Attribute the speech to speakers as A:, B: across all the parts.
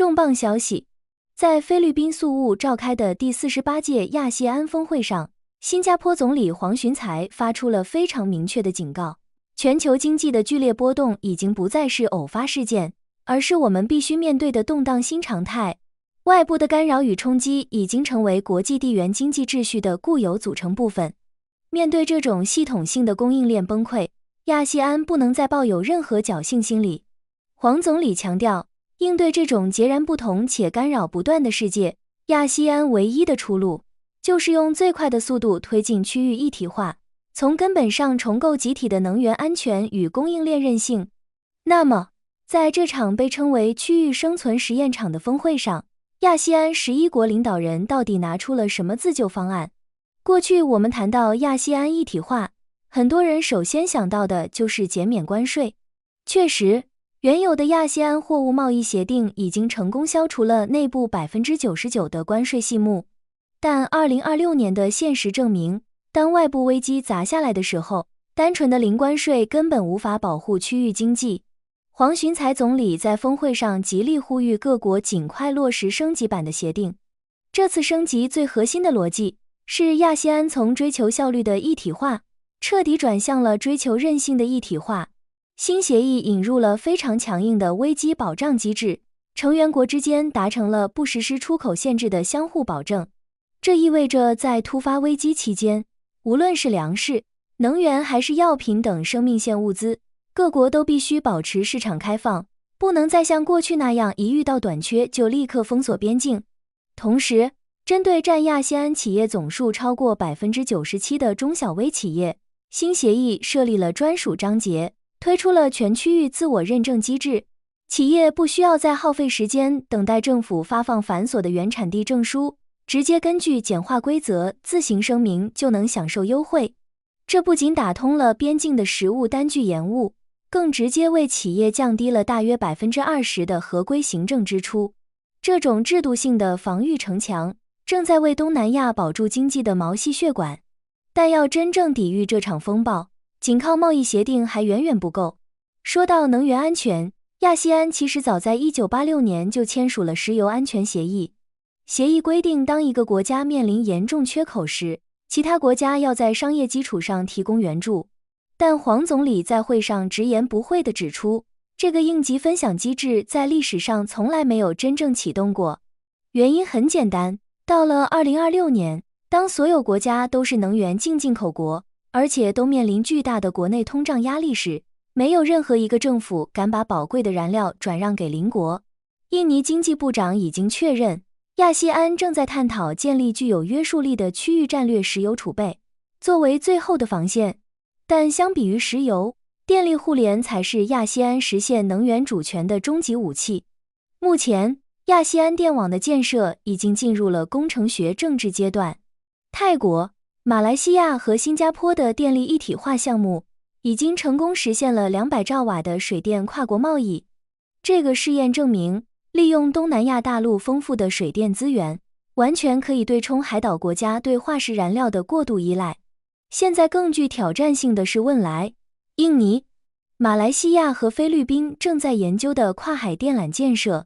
A: 重磅消息，在菲律宾宿务召开的第48届亚细安峰会上，新加坡总理黄循财发出了非常明确的警告，全球经济的剧烈波动已经不再是偶发事件，而是我们必须面对的动荡新常态。外部的干扰与冲击已经成为国际地缘经济秩序的固有组成部分。面对这种系统性的供应链崩溃，亚细安不能再抱有任何侥幸心理。黄总理强调，应对这种截然不同且干扰不断的世界，亚细安唯一的出路，就是用最快的速度推进区域一体化，从根本上重构集体的能源安全与供应链韧性。那么，在这场被称为区域生存实验场的峰会上，亚细安11国领导人到底拿出了什么自救方案？过去我们谈到亚细安一体化，很多人首先想到的就是减免关税。确实，原有的亚细安货物贸易协定已经成功消除了内部 99% 的关税细目。但2026年的现实证明，当外部危机砸下来的时候，单纯的零关税根本无法保护区域经济。黄循财总理在峰会上极力呼吁各国尽快落实升级版的协定。这次升级最核心的逻辑是亚细安从追求效率的一体化，彻底转向了追求韧性的一体化。新协议引入了非常强硬的危机保障机制，成员国之间达成了不实施出口限制的相互保证。这意味着在突发危机期间，无论是粮食、能源还是药品等生命线物资，各国都必须保持市场开放，不能再像过去那样一遇到短缺就立刻封锁边境。同时，针对占亚细安企业总数超过 97% 的中小微企业，新协议设立了专属章节，推出了全区域自我认证机制，企业不需要再耗费时间等待政府发放繁琐的原产地证书，直接根据简化规则自行声明就能享受优惠。这不仅打通了边境的实物单据延误，更直接为企业降低了大约 20% 的合规行政支出。这种制度性的防御城墙正在为东南亚保住经济的毛细血管。但要真正抵御这场风暴，仅靠贸易协定还远远不够。说到能源安全，亚细安其实早在1986年就签署了石油安全协议。协议规定，当一个国家面临严重缺口时，其他国家要在商业基础上提供援助。但黄总理在会上直言不讳地指出，这个应急分享机制在历史上从来没有真正启动过。原因很简单，到了2026年，当所有国家都是能源净进口国，而且都面临巨大的国内通胀压力时，没有任何一个政府敢把宝贵的燃料转让给邻国。印尼经济部长已经确认，亚细安正在探讨建立具有约束力的区域战略石油储备，作为最后的防线。但相比于石油，电力互联才是亚细安实现能源主权的终极武器。目前，亚细安电网的建设已经进入了工程学政治阶段。泰国、马来西亚和新加坡的电力一体化项目已经成功实现了200兆瓦的水电跨国贸易。这个试验证明，利用东南亚大陆丰富的水电资源，完全可以对冲海岛国家对化石燃料的过度依赖。现在更具挑战性的是汶莱、印尼、马来西亚和菲律宾正在研究的跨海电缆建设。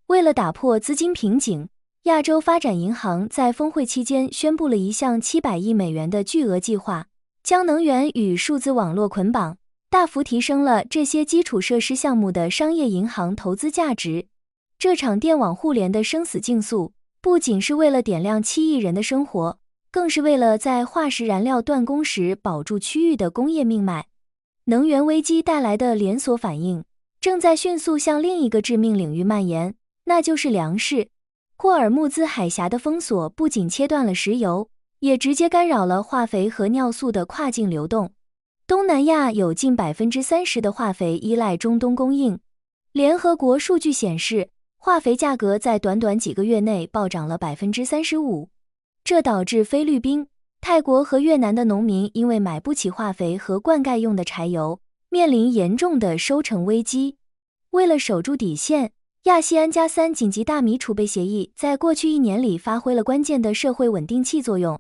A: 为了打破资金瓶颈，亚洲发展银行在峰会期间宣布了一项700亿美元的巨额计划，将能源与数字网络捆绑，大幅提升了这些基础设施项目的商业银行投资价值。这场电网互联的生死竞速，不仅是为了点亮7亿人的生活，更是为了在化石燃料断供时保住区域的工业命脉。能源危机带来的连锁反应，正在迅速向另一个致命领域蔓延，那就是粮食。霍尔木兹海峡的封锁不仅切断了石油，也直接干扰了化肥和尿素的跨境流动。东南亚有近 30% 的化肥依赖中东供应。联合国数据显示，化肥价格在短短几个月内暴涨了 35%， 这导致菲律宾、泰国和越南的农民因为买不起化肥和灌溉用的柴油，面临严重的收成危机。为了守住底线，亚细安+3紧急大米储备协议在过去1年里发挥了关键的社会稳定器作用。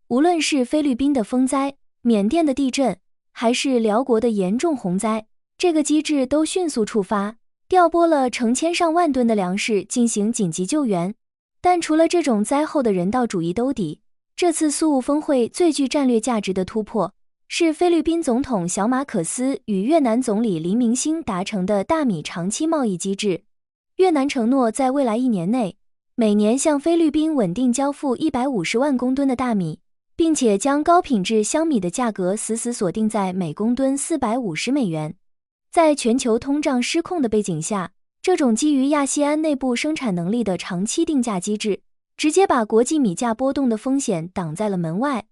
A: 无论是菲律宾的风灾、缅甸的地震，还是辽国的严重洪灾，这个机制都迅速触发，调拨了成千上万吨的粮食进行紧急救援。但除了这种灾后的人道主义兜底，这次苏务峰会最具战略价值的突破，是菲律宾总统小马可斯与越南总理黎明星达成的大米长期贸易机制。越南承诺在未来1年内，每年向菲律宾稳定交付150万公吨的大米，并且将高品质香米的价格死死锁定在每公吨450美元。在全球通胀失控的背景下，这种基于亚细安内部生产能力的长期定价机制，直接把国际米价波动的风险挡在了门外。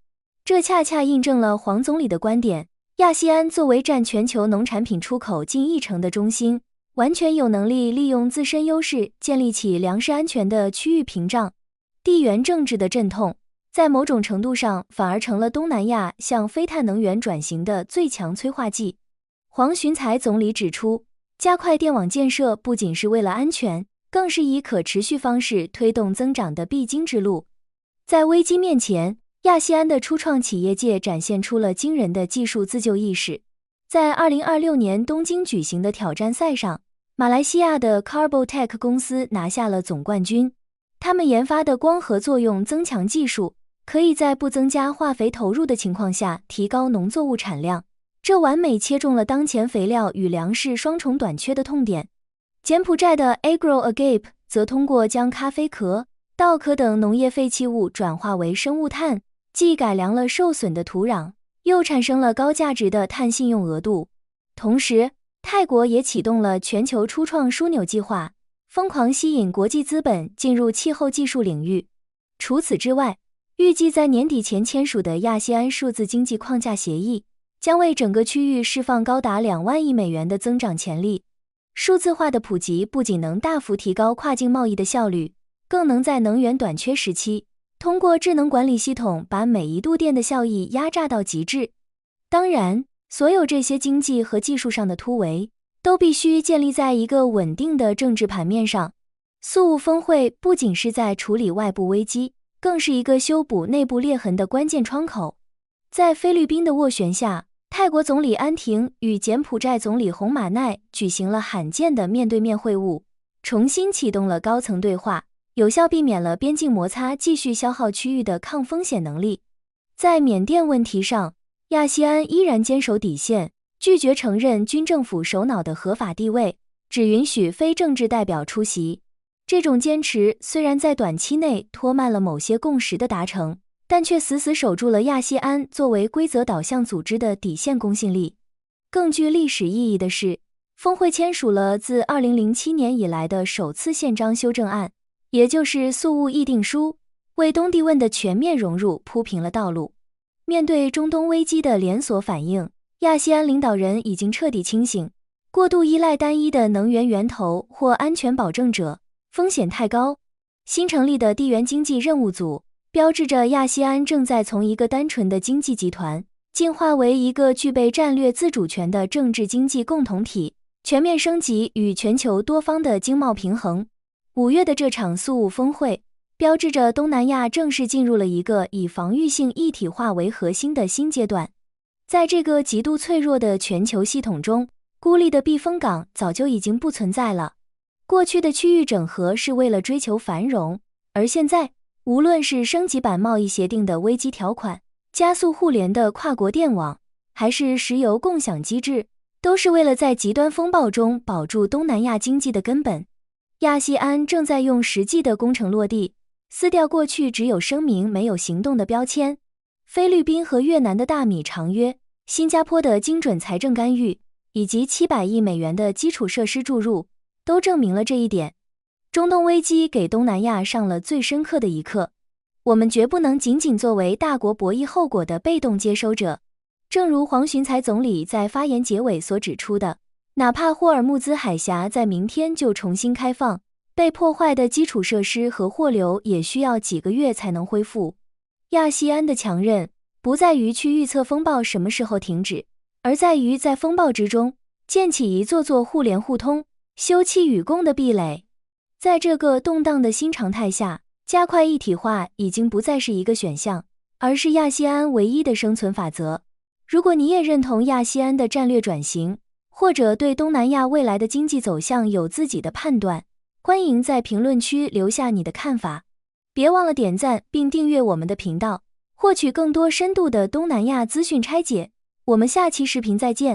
A: 这恰恰印证了黄总理的观点，亚细安作为占全球农产品出口近1成的中心，完全有能力利用自身优势建立起粮食安全的区域屏障。地缘政治的阵痛，在某种程度上反而成了东南亚向非碳能源转型的最强催化剂。黄循财总理指出，加快电网建设不仅是为了安全，更是以可持续方式推动增长的必经之路。在危机面前，亚细安的初创企业界展现出了惊人的技术自救意识。在2026年东京举行的挑战赛上，马来西亚的 Carbotech 公司拿下了总冠军。他们研发的光合作用增强技术，可以在不增加化肥投入的情况下提高农作物产量，这完美切中了当前肥料与粮食双重短缺的痛点。柬埔寨的 AgroAgape 则通过将咖啡壳、稻壳等农业废弃物转化为生物碳，既改良了受损的土壤，又产生了高价值的碳信用额度。同时，泰国也启动了全球初创枢纽计划，疯狂吸引国际资本进入气候技术领域。除此之外，预计在年底前签署的亚细安数字经济框架协议，将为整个区域释放高达2万亿美元的增长潜力。数字化的普及不仅能大幅提高跨境贸易的效率，更能在能源短缺时期，通过智能管理系统把每一度电的效益压榨到极致。当然，所有这些经济和技术上的突围，都必须建立在一个稳定的政治盘面上。苏务峰会不仅是在处理外部危机，更是一个修补内部裂痕的关键窗口。在菲律宾的斡旋下，泰国总理安廷与柬埔寨总理洪马奈举行了罕见的面对面会晤，重新启动了高层对话，有效避免了边境摩擦继续消耗区域的抗风险能力。在缅甸问题上，亚细安依然坚守底线，拒绝承认军政府首脑的合法地位，只允许非政治代表出席。这种坚持虽然在短期内拖慢了某些共识的达成，但却死死守住了亚细安作为规则导向组织的底线公信力。更具历史意义的是，峰会签署了自2007年以来的首次宪章修正案，也就是苏务议定书，为东帝汶的全面融入铺平了道路。面对中东危机的连锁反应，亚细安领导人已经彻底清醒，过度依赖单一的能源源头或安全保证者，风险太高。新成立的地缘经济任务组标志着亚细安正在从一个单纯的经济集团进化为一个具备战略自主权的政治经济共同体，全面升级与全球多方的经贸平衡。5月的这场苏务峰会标志着东南亚正式进入了一个以防御性一体化为核心的新阶段。在这个极度脆弱的全球系统中，孤立的避风港早就已经不存在了。过去的区域整合是为了追求繁荣，而现在，无论是升级版贸易协定的危机条款，加速互联的跨国电网，还是石油共享机制，都是为了在极端风暴中保住东南亚经济的根本。亚细安正在用实际的工程落地，撕掉过去只有声明没有行动的标签。菲律宾和越南的大米长约，新加坡的精准财政干预，以及700亿美元的基础设施注入，都证明了这一点。中东危机给东南亚上了最深刻的一课，我们绝不能仅仅作为大国博弈后果的被动接收者。正如黄循财总理在发言结尾所指出的，哪怕霍尔木兹海峡在明天就重新开放，被破坏的基础设施和货流也需要几个月才能恢复。亚细安的强韧不在于去预测风暴什么时候停止，而在于在风暴之中建起一座座互联互通、休戚与共的壁垒。在这个动荡的新常态下，加快一体化已经不再是一个选项，而是亚细安唯一的生存法则。如果你也认同亚细安的战略转型，或者对东南亚未来的经济走向有自己的判断，欢迎在评论区留下你的看法。别忘了点赞并订阅我们的频道，获取更多深度的东南亚资讯拆解。我们下期视频再见。